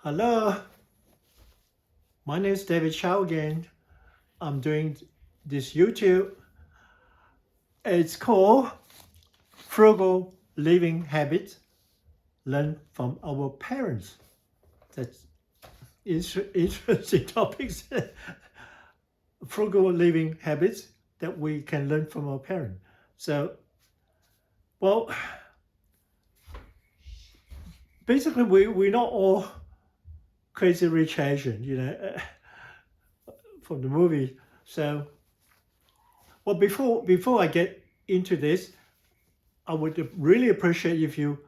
Hello, my name is David Chow again. I'm doing this YouTube. It's called Frugal Living Habits Learn from Our Parents. That's interesting topics. Frugal living habits that we can learn from our parents. So, well, basically, we're not all crazy rich Asian, from the movie. So, well, before I get into this, I would really appreciate if you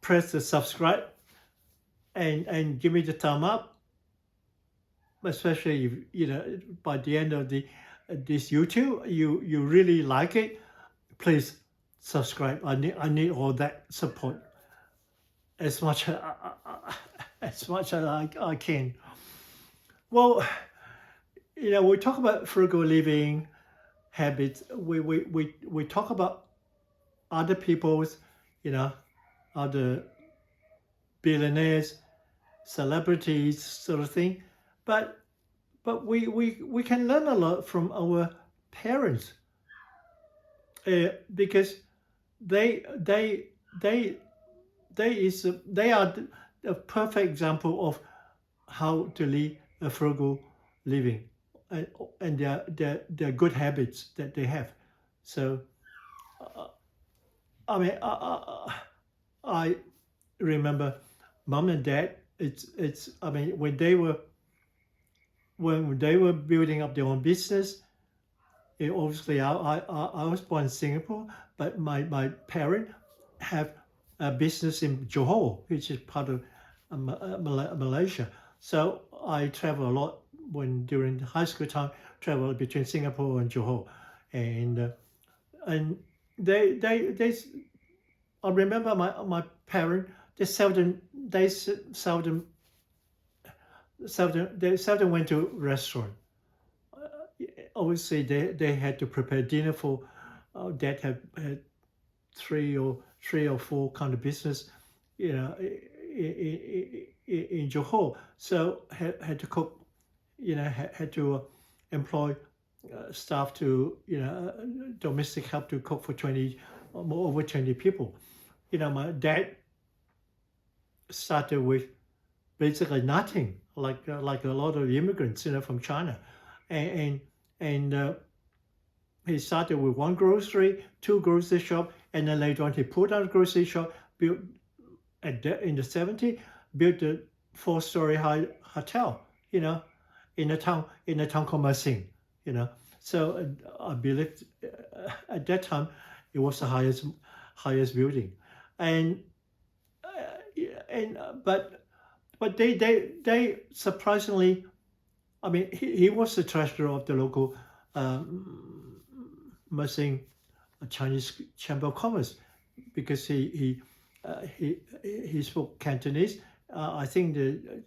press the subscribe and give me the thumb up, especially if by the end of this YouTube you really like it. Please subscribe. I need all that support as much as much as I can. Well, we talk about frugal living habits. We talk about other people's, other billionaires, celebrities, sort of thing, but we can learn a lot from our parents, because they they they they are the perfect example of how to lead a frugal living, and their good habits that they have. So I mean, I remember mom and dad. It's I mean when they were building up their own business. Obviously, I was born in Singapore, but my parents have a business in Johor, which is part of Malaysia. So I travel a lot during high school time. Travel between Singapore and Johor, and they I remember my parents. They seldom went to restaurant. Obviously, they had to prepare dinner for. Dad had three or four kind of business, in Johor. So had to cook, had to employ staff to, domestic help to cook for 20, over 20 people. My dad started with basically nothing, like a lot of immigrants, from China, and he started with one grocery, two grocery shop, and then later on he put down a grocery shop, built in the 70s, built a four-story high hotel, in a town called Mersing, So I believe at that time it was the highest building, and but they surprisingly, I mean, he was the treasurer of the local Mersing Chinese Chamber of Commerce, because he spoke Cantonese. I think the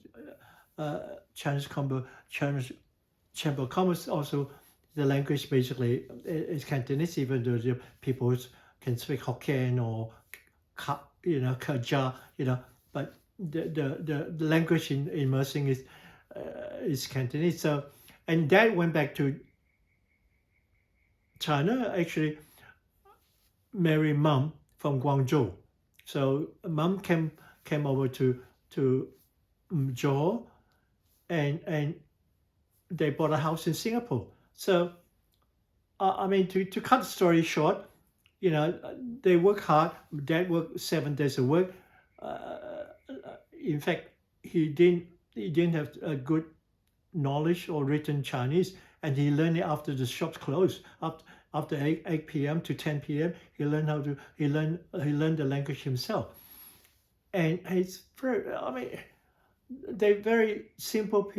Chinese Chamber of Commerce also, the language basically is Cantonese, even though the people can speak Hokkien or Kaja, but the language in Mersing is Cantonese. So, and Dad went back to China, actually married Mom from Guangzhou. So Mom came over to Johor, and they bought a house in Singapore. So I mean, to cut the story short, they work hard. Dad worked 7 days a week. In fact, he didn't have a good knowledge or written Chinese, and he learned it after the shops closed. After 8 p.m. to 10 p.m., he learned the language himself. And it's very, I mean, they're very simple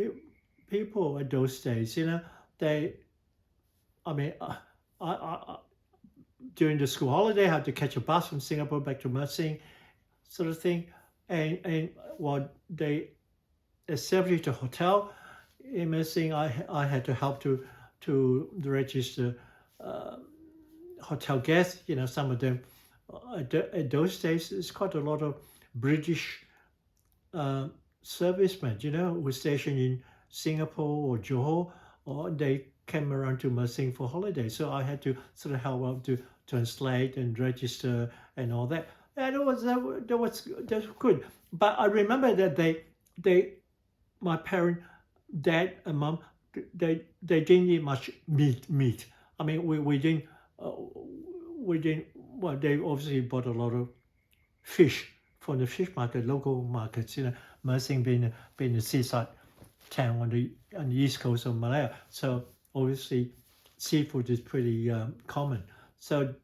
people at those days. They, I mean, during the school holiday, I had to catch a bus from Singapore back to Mersing, sort of thing. And while they established a hotel in Mersing, I had to help to register hotel guests. Some of them at those days, it's quite a lot of British servicemen, who stationed in Singapore or Johor, or they came around to Mersing for holiday. So I had to sort of help out to translate and register and all that. And that was good. But I remember that my parent, dad and mom, they didn't eat much meat. I mean, we didn't. Well, they obviously bought a lot of fish from the fish market, local markets. Mersing being a seaside town on the east coast of Malaya, so obviously seafood is pretty common. So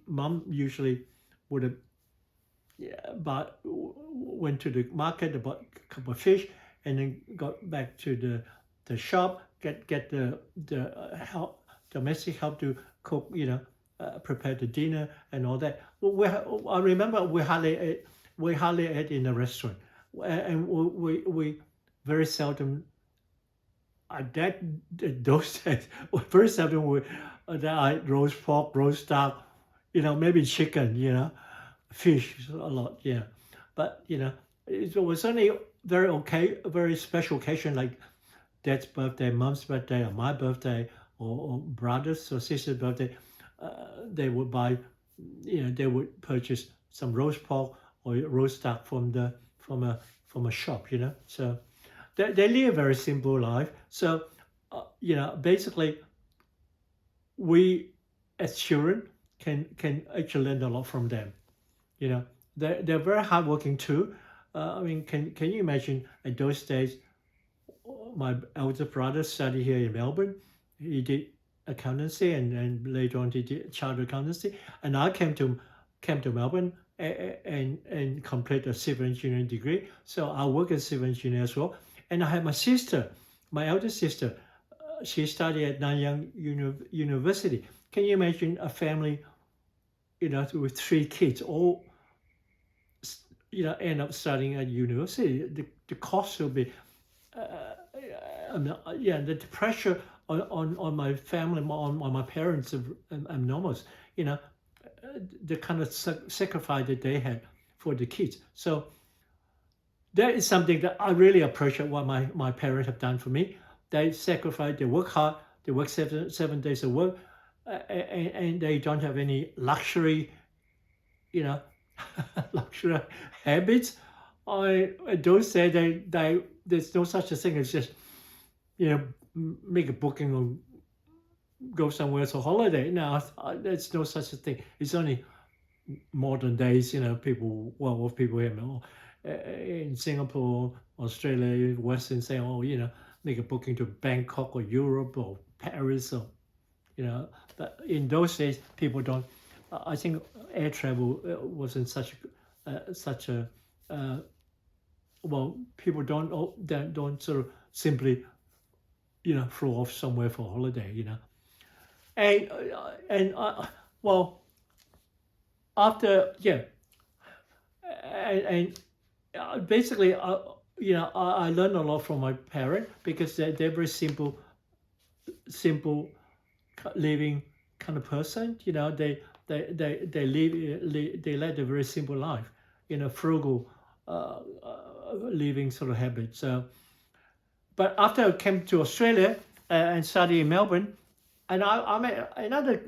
mom usually would have went to the market, bought a couple of fish, and then got back to the shop, get the help, domestic help to cook, prepare the dinner and all that. I remember we hardly ate in a restaurant, and we very seldom. Those days, very seldom that I roast pork, roast duck, maybe chicken, fish a lot, yeah. But it was only very special occasion like dad's birthday, mom's birthday, or my birthday, or brothers or sisters' birthday. They would buy, they would purchase some roast pork or roast duck from a shop, So they live a very simple life. So basically, we as children can actually learn a lot from them. They're very hardworking too. I mean, can you imagine at those days? My elder brother studied here in Melbourne. He did accountancy and later on he did chartered accountancy. And I came to Melbourne and complete a civil engineering degree. So I work as civil engineer as well. And I had my sister, my elder sister. She studied at Nanyang University. Can you imagine a family, with 3 kids, all, end up studying at university? The cost will be, the pressure on my family, on my parents, are enormous. The kind of sacrifice that they had for the kids. So that is something that I really appreciate what my parents have done for me. They sacrifice, they work hard, they work 7 days of work, and they don't have any luxury, luxury habits. I don't say there's no such a thing as just, make a booking or go somewhere for holiday. No, there's no such a thing. It's only modern days, people, well-off people here in Singapore, Australia, Western saying, make a booking to Bangkok or Europe or Paris or, but in those days, people don't, I think air travel wasn't such a, people don't sort of simply, flew off somewhere for a holiday, and after, and basically, I learned a lot from my parents because they're very simple living kind of person. They led a very simple life, frugal living sort of habit. So, but after I came to Australia and studied in Melbourne, and I met another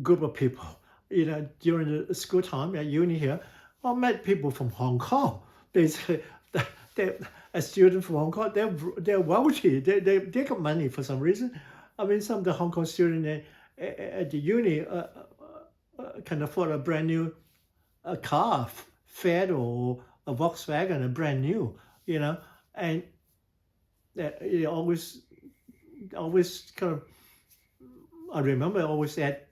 group of people, during the school time at uni here. I met people from Hong Kong. Basically, they're a student from Hong Kong. They're wealthy. They got money for some reason. I mean, some of the Hong Kong students at the uni can afford a brand new car, Fiat or a Volkswagen, a brand new, and always kind of. I remember always at,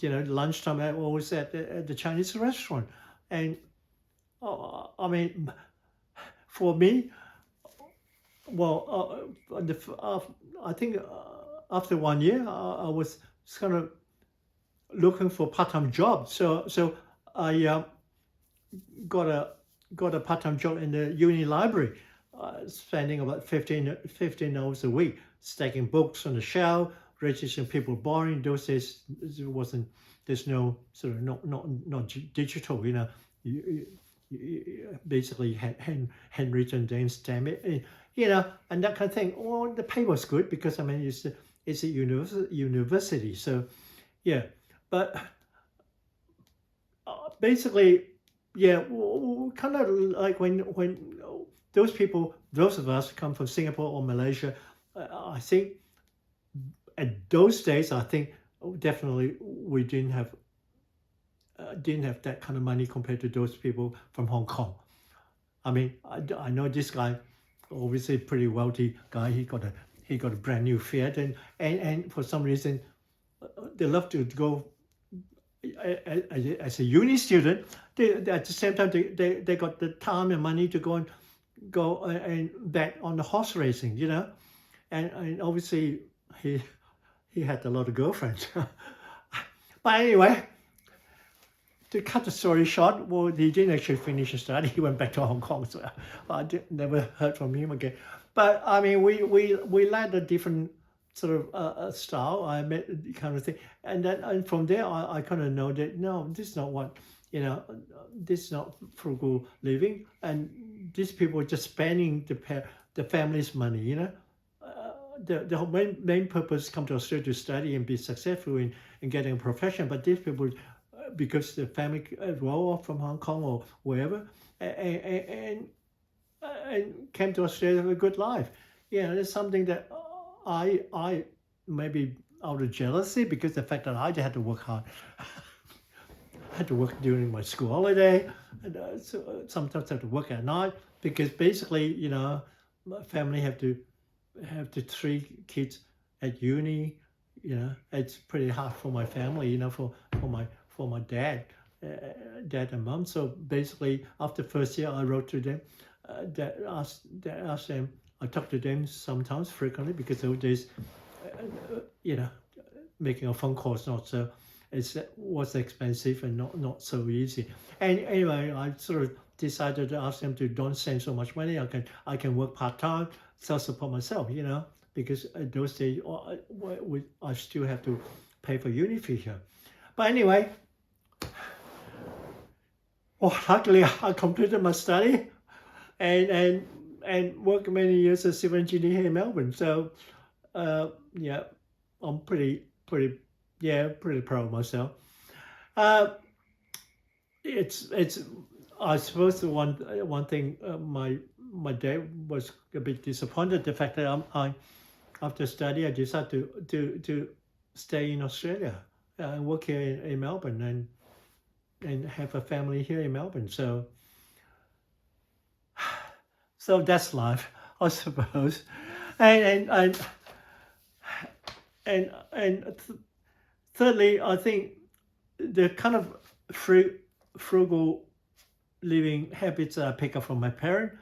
lunchtime. I always at the Chinese restaurant, and I mean, for me, well, I think after 1 year, I was kind of looking for part-time job. So I got a part-time job in the uni library, spending about 15 hours a week, stacking books on the shelf, registering people borrowing. Those days, there's no sort of not digital, basically handwritten names, stamp it, and that kind of thing. Well, the pay was good because I mean it's a university, so yeah. But basically, yeah, kind of like when those of us come from Singapore or Malaysia, I think at those days, I think definitely we didn't have that kind of money compared to those people from Hong Kong. I mean, I know this guy, obviously pretty wealthy guy. He got a brand new Fiat, and for some reason, they love to go as a uni student. They at the same time they got the time and money to go and bet on the horse racing, and obviously he had a lot of girlfriends. But anyway, to cut the story short, well, he didn't actually finish his study. He went back to Hong Kong, so I never heard from him again. But I mean, we led a different sort of style. I met kind of thing, and from there, I kind of know that no, this is not what this is not frugal living, and these people are just spending the family's money. The whole main purpose come to Australia to study and be successful in getting a profession, but these people, because the family well off from Hong Kong or wherever, and came to Australia with a good life. It's something that I maybe out of jealousy, because the fact that I had to work hard. I had to work during my school holiday, and so sometimes I have to work at night, because basically, my family have the 3 kids at uni. It's pretty hard for my family, for my dad and mom. So basically, after first year, I wrote to them, asked them. I talked to them sometimes frequently, because those days, making a phone call is not so. It was expensive and not so easy. And anyway, I sort of decided to ask them to don't send so much money. I can work part-time, self-support myself, because at those days I still have to pay for uni fee here. But anyway, well, luckily I completed my study and worked many years as civil engineer here in Melbourne. So yeah, I'm pretty proud of myself. It's I suppose the one thing my dad was a bit disappointed, the fact that I after study I decided to stay in Australia and work here in Melbourne and have a family here in Melbourne. So that's life, I suppose. And thirdly, I think the kind of frugal living habits that I pick up from my parents,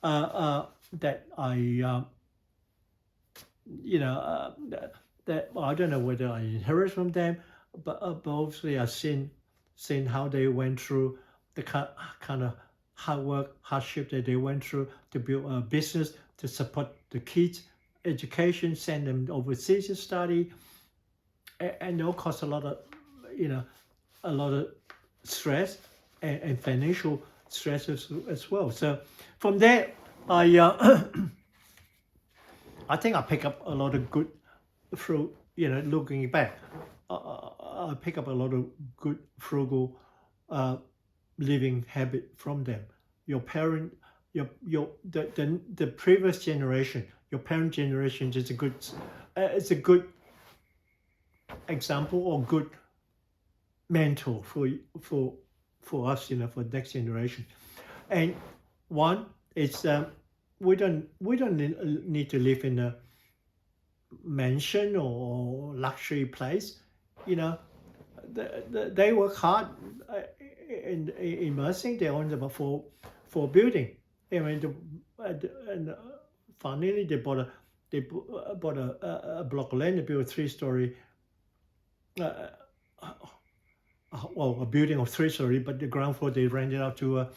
that I that I don't know whether I inherit from them, but obviously I've seen how they went through the kind of hardship that they went through to build a business to support the kids' education, send them overseas to study, and it'll cost a lot of stress and financial stress as well. So from there, I I think I pick up a lot of good through looking back. I pick up a lot of good frugal living habit from them. Your parent, the previous generation, your parent generation is it's a good example or good mentor for us, for next generation. And one is we don't need to live in a mansion or luxury place. They work hard in immersing. They own about four building. I mean, and finally they bought a block of land. They built a 3-story. A building of 3-story, but the ground floor they rented out to a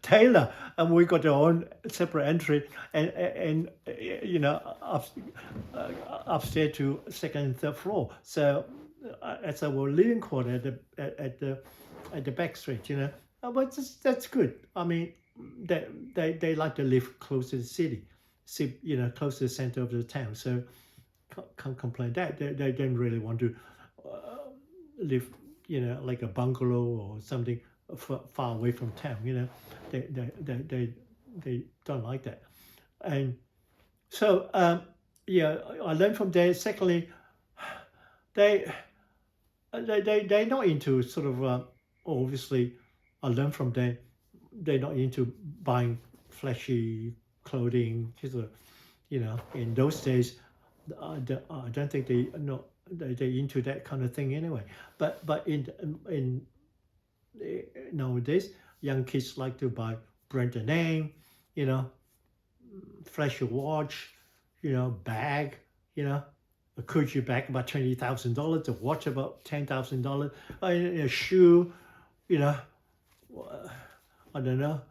tailor, and we got our own separate entry, and upstairs to second and third floor. So as our living quarter at the back street, But that's good. I mean, they like to live close to the city, close to the center of the town. So can't complain that they don't really want to uh, live, like a bungalow or something far away from town. They don't like that. And so yeah, I learned from there. Secondly, they they're not into sort of obviously I learned from them they're not into buying flashy clothing. In those days, I don't think they into that kind of thing anyway. But in nowadays, young kids like to buy branded name, you know, flashy watch, bag, you know, a Gucci bag about $20,000, a watch about $10,000, a shoe, you know, I don't know,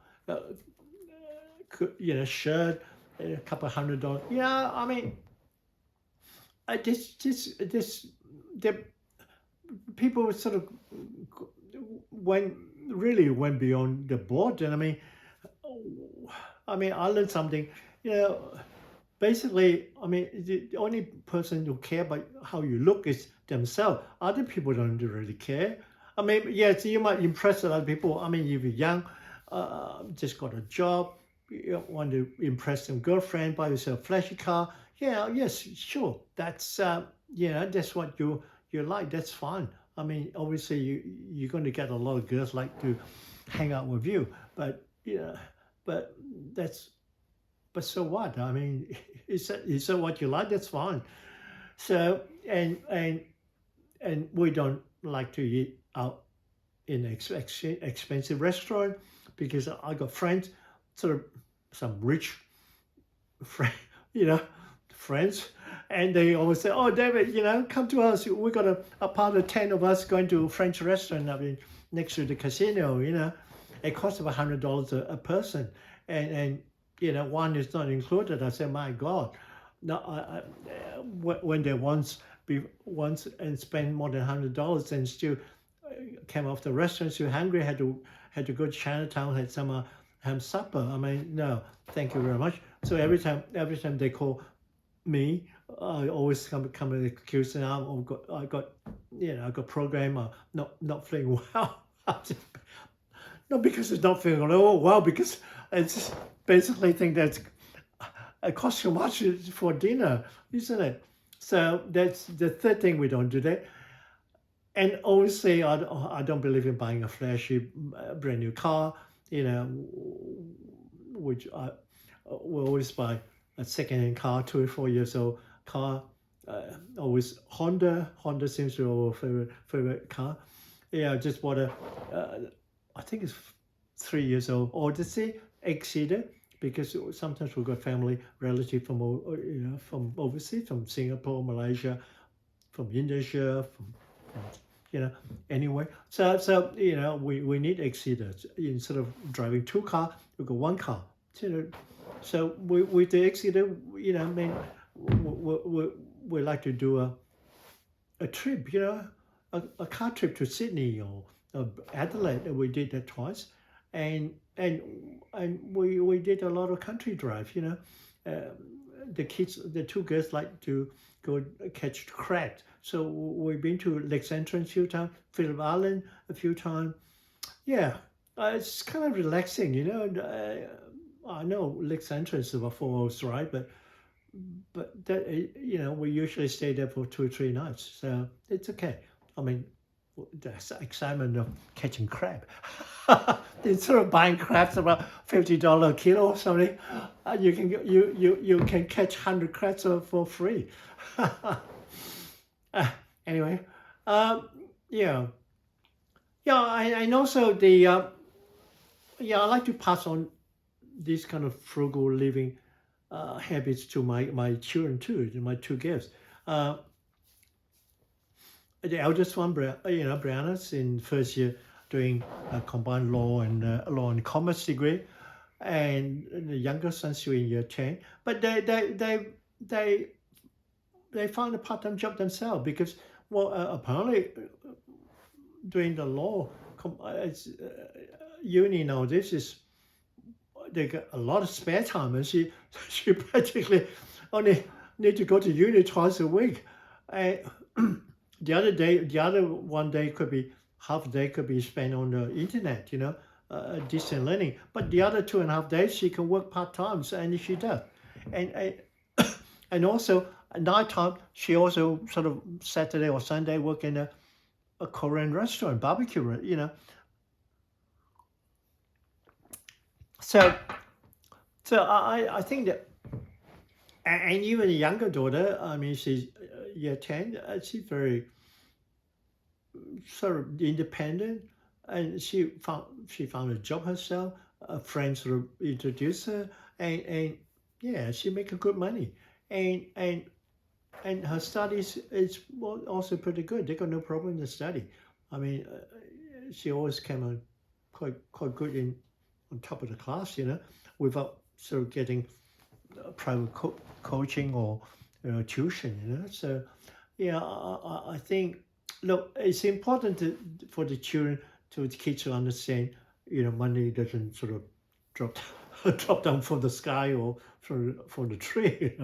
shirt, a couple $100. Yeah, I mean, the people sort of went went beyond the board, and I learned something, you know. Basically, the only person who care about how you look is themselves. Other people don't really care. Yes, you might impress other people. If you're young, just got a job, you want to impress some girlfriend, buy yourself a flashy car. Yeah, yes, sure. That's what you like. That's fine. Obviously, you're going to get a lot of girls like to hang out with you, but but that's but so what? Is that what you like? That's fine. So and we don't like to eat out in expensive restaurant because I got friends, sort of some rich friend, you know, friends, and they always say, "Oh, David, come to us. We got a part of 10 of us going to a French restaurant. Next to the casino. It costs about $100 a person, and one is not included." I said, "My God, no, when they once and spend more than $100 and still came off the restaurant, still hungry, had to go to Chinatown, had some ham supper. No, thank you very much." So every time they call me, I always come with an excuse, and I got program not feeling well. Not because it's not feeling well, because it's just basically think that it costs too much for dinner, isn't it? So that's the third thing we don't do that. And obviously, I don't believe in buying a flashy brand new car, which I will always buy a second-hand car, 2 or 4 years old car. Always Honda. Honda seems to be our favorite car. Yeah, I just bought I think it's 3 years old Odyssey X-Seater, because sometimes we've got family relative from overseas, from Singapore, Malaysia, from Indonesia, from anyway. So we need X-Seaters. Instead of driving two car, we got one car. So with the X-Seater, we like to do a trip, a car trip to Sydney or Adelaide. We did that twice, and we did a lot of country drive. The two girls like to go catch crab. So we've been to Lakes Entrance a few times, Phillip Island a few times. Yeah, it's kind of relaxing. I know Lakes Entrance is about 4 hours right, but that we usually stay there for 2 or 3 nights, so it's okay. The excitement of catching crab. Instead of buying crabs about $50 a kilo or something, you can catch 100 crabs for free. Anyway, yeah, and also I like to pass on this kind of frugal living habits to my children too, to my two kids. The eldest one, Brianna's in first year doing combined law and commerce degree, and the youngest one's in year 10. But they found a part-time job themselves because, well, apparently doing the law, uni now, this is, they got a lot of spare time, and she practically only need to go to uni twice a week. And the other one day could be half a day could be spent on the internet, distant learning. But the other 2.5 days she can work part time, and she does. And and also at night time she also sort of Saturday or Sunday work in a Korean restaurant, barbecue. So I think that, and even a younger daughter, I mean, she's year 10, she's very sort of independent, and she found a job herself. A friend sort of introduced her, and yeah, she make a good money, and her studies is also pretty good. They got no problem in the study. I mean, she always came on quite good on top of the class, without sort of getting private coaching or tuition, So yeah, I think, look, it's important for the children, to the kids to understand, money doesn't sort of drop drop down from the sky or from the tree.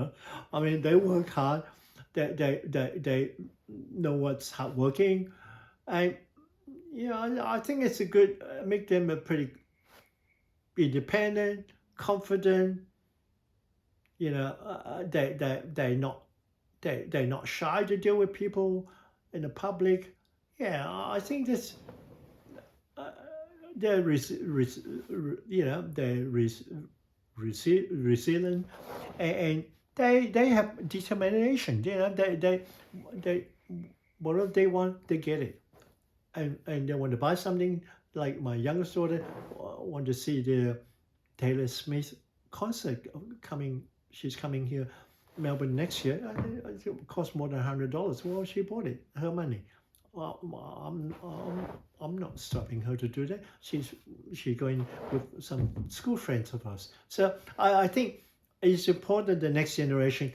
I mean, they work hard. They know what's hard working, and I think it's a good, make them a pretty independent, confident. They're not shy to deal with people in the public. Yeah, I think this. They're resilient, and they have determination. They whatever they want, they get it, and they want to buy something. Like my youngest daughter want to see the Taylor Smith concert coming. She's coming here, Melbourne next year. It costs more than $100. Well, she bought it, her money. Well, I'm not stopping her to do that. She's going with some school friends of ours. So I think it's important the next generation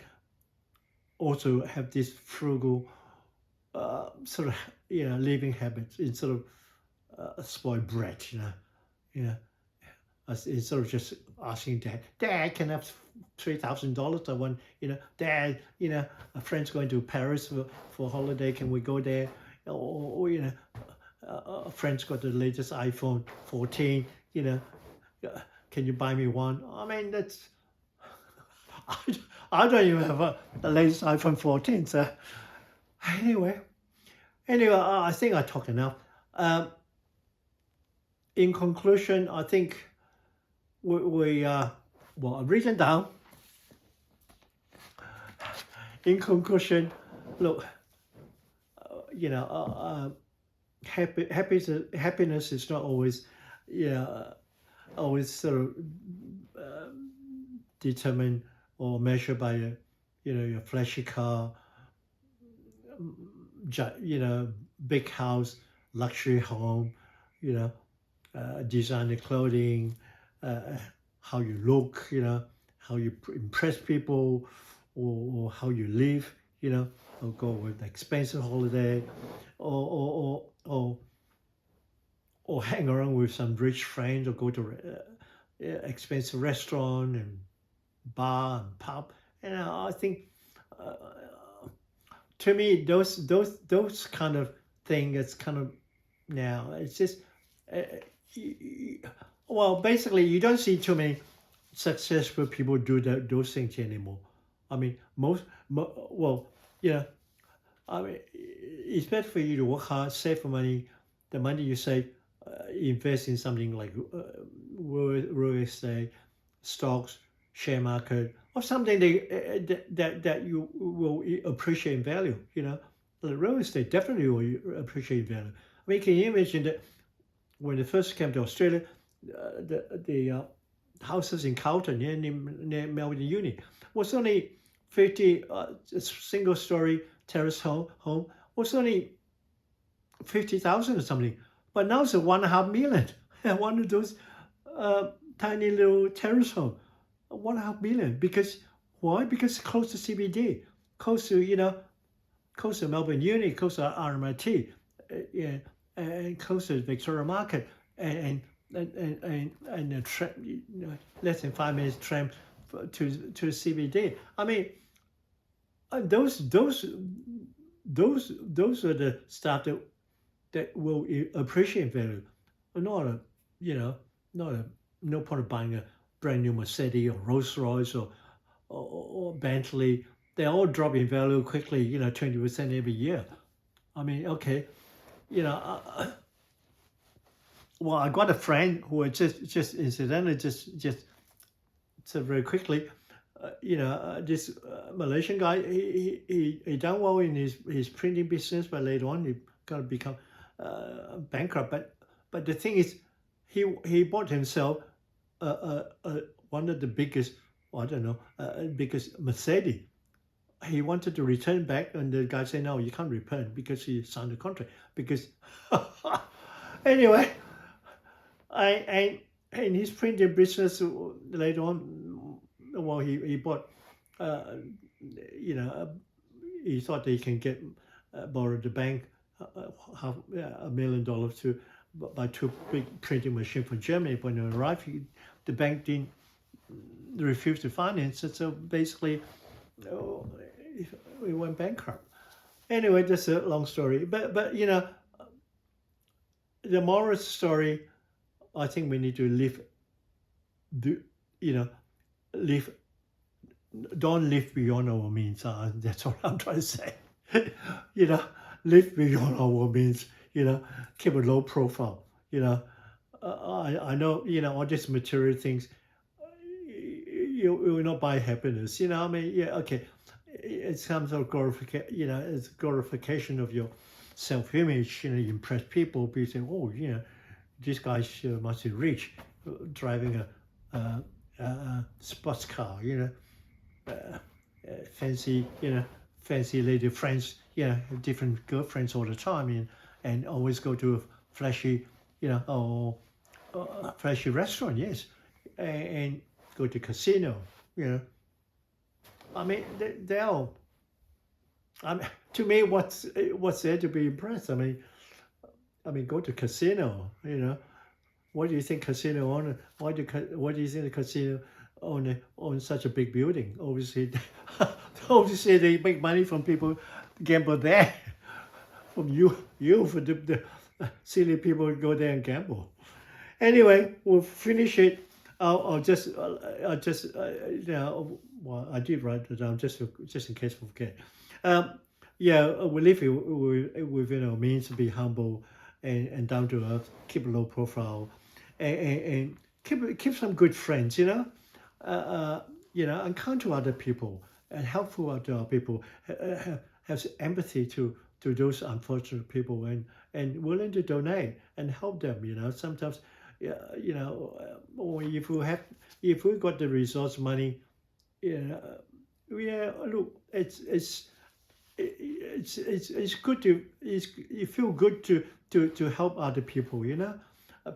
also have this frugal sort of living habits instead of spoiled brat. Instead of just asking Dad, can I have $3,000? I want, Dad, a friend's going to Paris for holiday. Can we go there? Or a friend's got the latest iPhone 14. Can you buy me one? I mean, that's I don't even have the latest iPhone 14. So anyway, I think I talked enough. In conclusion, I think we I've written down. In conclusion, look, happiness is not always, always sort of determined or measured by your flashy car, big house, luxury home, designer clothing, how you look, how you impress people, or how you live, or go with expensive holiday, or hang around with some rich friends, or go to expensive restaurant and bar and pub. And I think, to me, those kind of thing, it's kind of now it's just. Well, basically, you don't see too many successful people do those things anymore. I mean, I mean, it's better for you to work hard, save money. The money you save, invest in something like real estate, stocks, share market, or something that you will appreciate in value. The real estate definitely will appreciate value. I mean, can you imagine that when they first came to Australia, the houses in Carlton near Melbourne Uni was only 50, single-story terrace home was only 50,000 or something, but now it's 1.5 million. One of those tiny little terrace home, 1.5 million. Because why? Because it's close to CBD, close to Melbourne Uni, close to RMIT, and close to Victoria Market, and and a tram, less than 5 minutes tram to CBD. I mean, those are the stuff that will appreciate value. Not a, not a, no point of buying a brand new Mercedes or Rolls Royce or Bentley. They all drop in value quickly, 20% every year. I mean, okay, well, I got a friend who just incidentally just so very quickly, this Malaysian guy, he done well in his printing business, but later on he gonna become bankrupt. But the thing is, he bought himself one of the biggest, I don't know, biggest Mercedes. He wanted to return back, and the guy said, no, you can't return because he signed a contract. Because anyway, and his printing business later on, well, he bought, he thought that he can get borrow the bank $500,000 to buy 2 big printing machines from Germany. When it arrived, the bank didn't refuse to finance it, so basically we went bankrupt. Anyway, that's a long story. But the moral story, I think we need to don't live beyond our means. That's what I'm trying to say. Live beyond our means. Keep a low profile. I know. All these material things. You will not buy happiness. I mean, yeah, okay. It's some sort of glorification. It's glorification of your self-image. Impress people. Be saying, oh, this guy must be rich, driving a sports car. Fancy, fancy lady friends, different girlfriends all the time, and always go to a flashy, flashy restaurant, yes, and go to casino, I mean, they all. I mean, to me, what's there to be impressed? I mean, go to casino, What do you think casino owner? What do you think the casino owner owns such a big building? Obviously, they make money from people gamble there. From you for the silly people who go there and gamble. Anyway, we'll finish it. I'll just well, I did write it down just in case we forget. We live within our means to be humble and down to earth, keep a low profile, and keep some good friends, and kind to other people and helpful to other people, have empathy to those unfortunate people and willing to donate and help them. Sometimes, or if we got the resource money, look, it's good you feel good to help other people,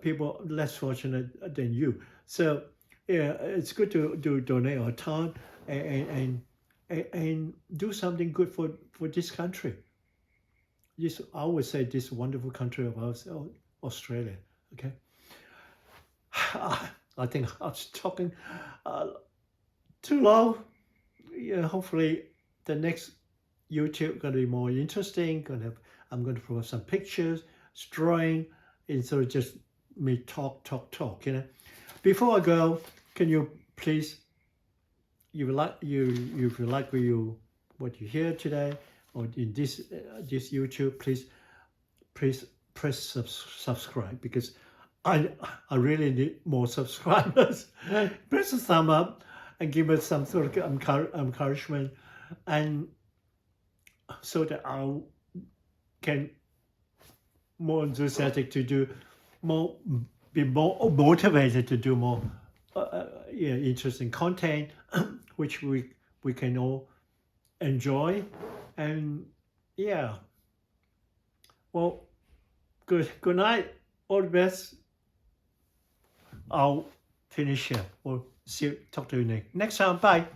people less fortunate than you. So it's good to donate our time and do something good for this country. I always say this wonderful country of ours, Australia. Okay. I think I was talking too long. Hopefully the next YouTube going to be more interesting. I'm going to put some pictures, drawing, instead of just me talk. Before I go, can you please, if you like what you hear today or in this YouTube, please press subscribe, because I really need more subscribers. Press a thumb up and give us some sort of encouragement, and so that I can more enthusiastic to do more, be more motivated to do more interesting content, which we can all enjoy. And well, good night, all the best. I'll finish here. We'll talk to you next time. Bye.